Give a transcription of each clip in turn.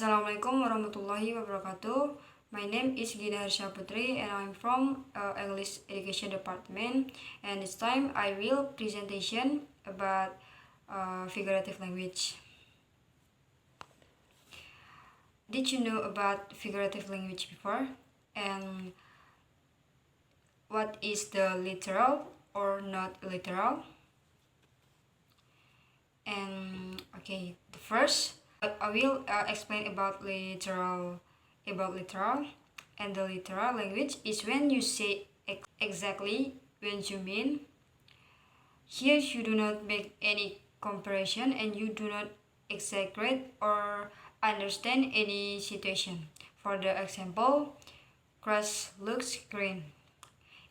Assalamualaikum warahmatullahi wabarakatuh. My name is Gina Harsha Putri and I'm from English Education Department, and this time I will presentation about figurative language. Did you know about figurative language before? And what is the literal or not literal? And okay, the first I will explain about literal. And the literal language is when you say exactly what you mean. Here you do not make any comparison and you do not exaggerate or understand any situation. For the example, grass looks green.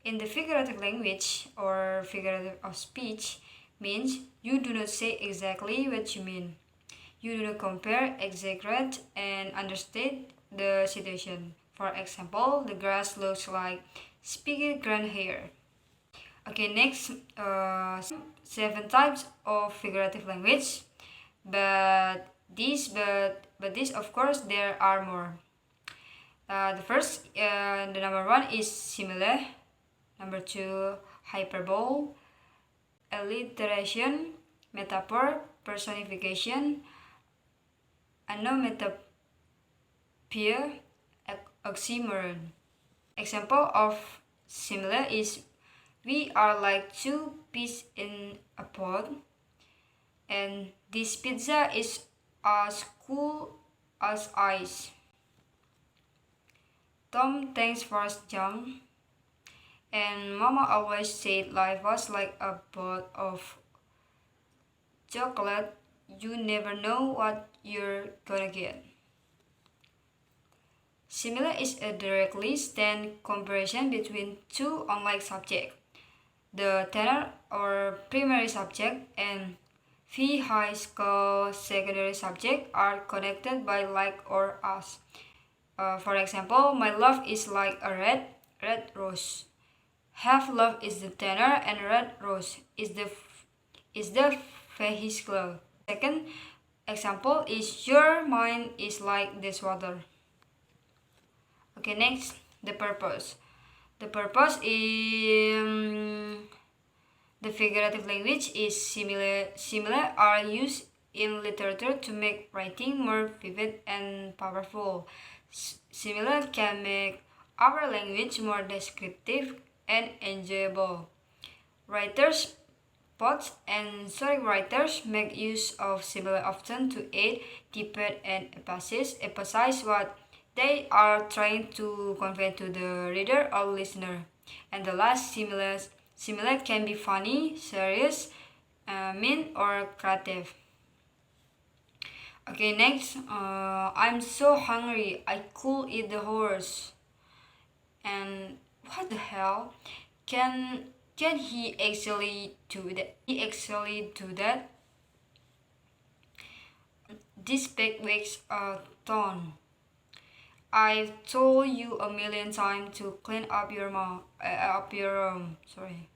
In the figurative language or figurative of speech means you do not say exactly what you mean. You do not compare, exaggerate, and understate the situation. For example, the grass looks like spiky green hair. Okay, next, 7 types of figurative language, but this of course there are more. The number 1 is simile. Number 2, hyperbole, alliteration, metaphor, personification, onomatopoeia, oxymoron. Example of simile is we are like 2 peas in a pod, and this pizza is as cool as ice. Tom thanks for his jam, and Mama always said life was like a pot of chocolate. You never know what you're gonna get. Simile is a directly stand comparison between two unlike subjects. The tenor or primary subject and high school secondary subject are connected by like or as. For example, my love is like a red rose. Half love is the tenor and red rose is the vehicle. Second example is your mind is like this water. Okay, next, the purpose. The purpose in the figurative language is similar are used in literature to make writing more vivid and powerful. Similar can make our language more descriptive and enjoyable. Writers, poets, and writers make use of similar often to aid, debate, and emphasize what they are trying to convey to the reader or listener. And the last, similar can be funny, serious, mean, or creative. Okay, next, I'm so hungry, I could eat the horse. And what the hell? Can he actually do that? This pig weighs a ton. I've told you a million times to clean up your room. Sorry.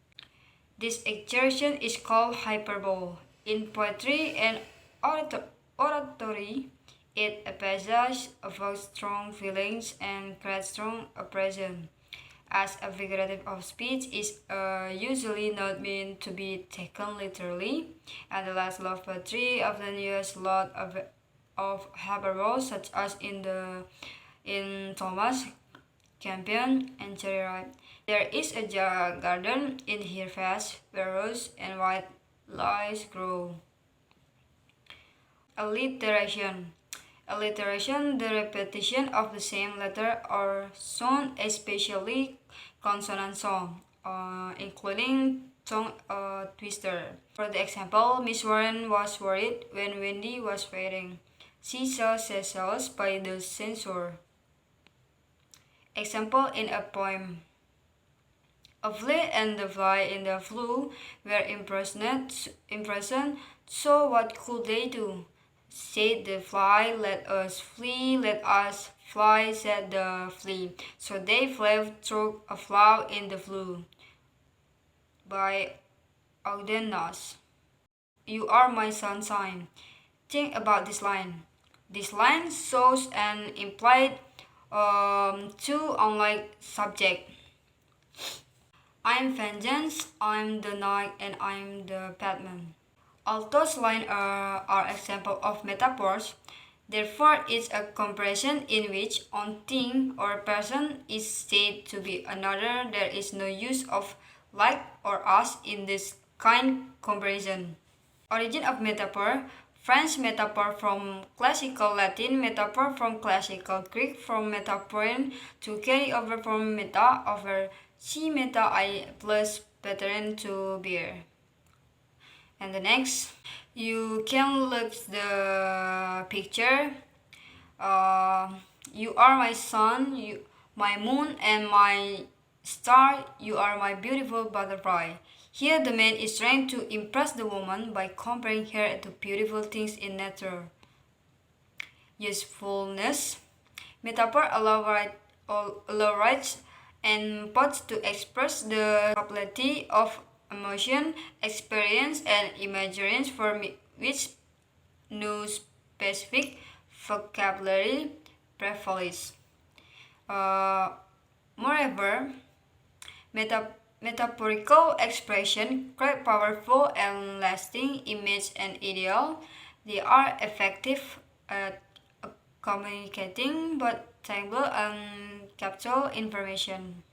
This exertion is called hyperbole. In poetry and oratory, it emphasizes evokes strong feelings and creates strong impression. As a figurative of speech is usually not meant to be taken literally, and the last love poetry often uses a lot of hyperbole, such as in Thomas Campion and Cherry Ripe. There is a garden in her face where rose and white lies grow. Alliteration. Alliteration, the repetition of the same letter or sound, especially consonant sound, including tongue twister. For the example, Miss Warren was worried when Wendy was waiting. She saw Cecils by the censor. Example in a poem. A flea and the fly in the flue were imprisoned, so what could they do? Said the fly, let us flee, let us fly, said the flea. So they fled through a flaw in the flue. By Ogden Noss. You are my sunshine. Think about this line. This line shows an implied two unlike subject. I'm vengeance, I'm the knight, and I'm the Batman. All those lines are examples of metaphors. Therefore, it's a comparison in which one thing or person is said to be another. There is no use of like or us in this kind comparison. Origin of metaphor: French metaphor from classical Latin, metaphor from classical Greek, from metaphorein to carry over from meta over see meta I plus pattern to bear. And the next, you can look the picture. uh, you are my sun, my moon, and my star. You are my beautiful butterfly. Here the man is trying to impress the woman by comparing her to beautiful things in nature. Usefulness: metaphor elaborates and points to express the complexity of emotion, experience, and imagination for which no specific vocabulary prevails. Moreover, metaphorical expression create powerful and lasting image and ideal. They are effective at communicating both tangible and conceptual information.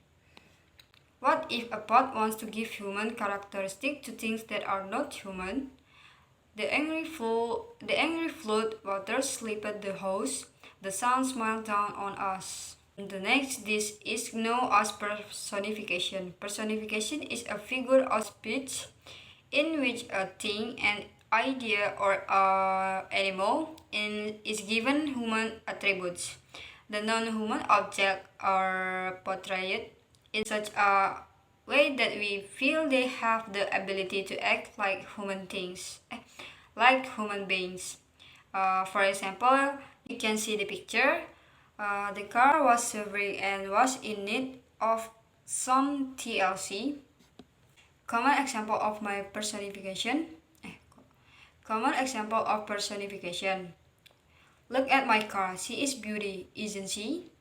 What if a pot wants to give human characteristics to things that are not human? The angry flood water slipped the house. The sun smiled down on us. The next, this is known as personification. Personification is a figure of speech in which a thing, an idea, or animal is given human attributes. The non-human objects are portrayed in such a way that we feel they have the ability to act like human things, like human beings. For example, you can see the picture. The car was suffering and was in need of some TLC. Common example of my personification. Common example of personification. Look at my car. She is beauty, isn't she?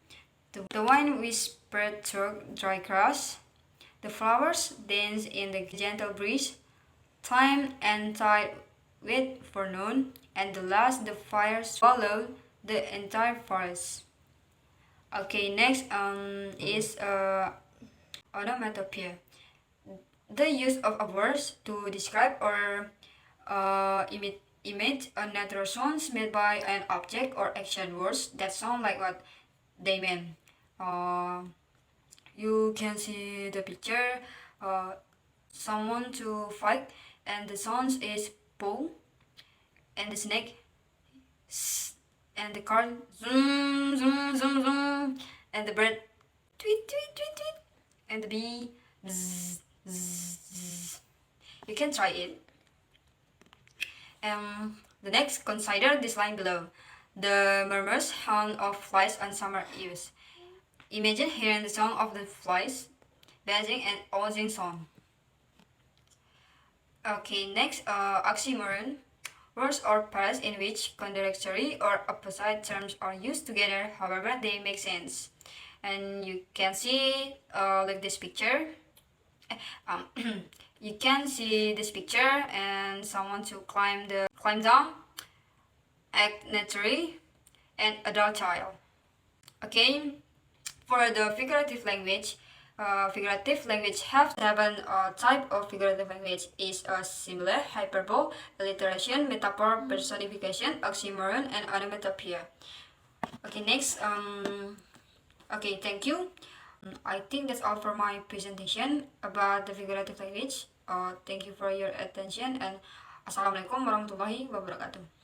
The wind whispered through dry grass. The flowers dance in the gentle breeze. Time and tide wait for noon, and the last the fire swallowed the entire forest. Okay, next is onomatopoeia. The use of words to describe or image a natural sounds made by an object or action. Words that sound like what they mean. You can see the picture. Someone to fight, and the sounds is pull, and the snake, and the car zoom zoom zoom zoom, and the bird tweet tweet tweet tweet, and the bee zzz, zzz, zzz. You can try it. The next, consider this line below. The murmurs hum of flies on summer eves. Imagine hearing the song of the flies, buzzing and oozing song. Okay, next, oxymoron. Words or pairs in which contradictory or opposite terms are used together, however they make sense. And you can see like this picture. You can see this picture and someone to climb down, act naturally, and adult child. Okay, for the figurative language have seven type of figurative language is similar, hyperbole, alliteration, metaphor, personification, oxymoron, and onomatopoeia. Okay, next, okay, thank you. I think that's all for my presentation about the figurative language. Thank you for your attention, and assalamualaikum warahmatullahi wabarakatuh.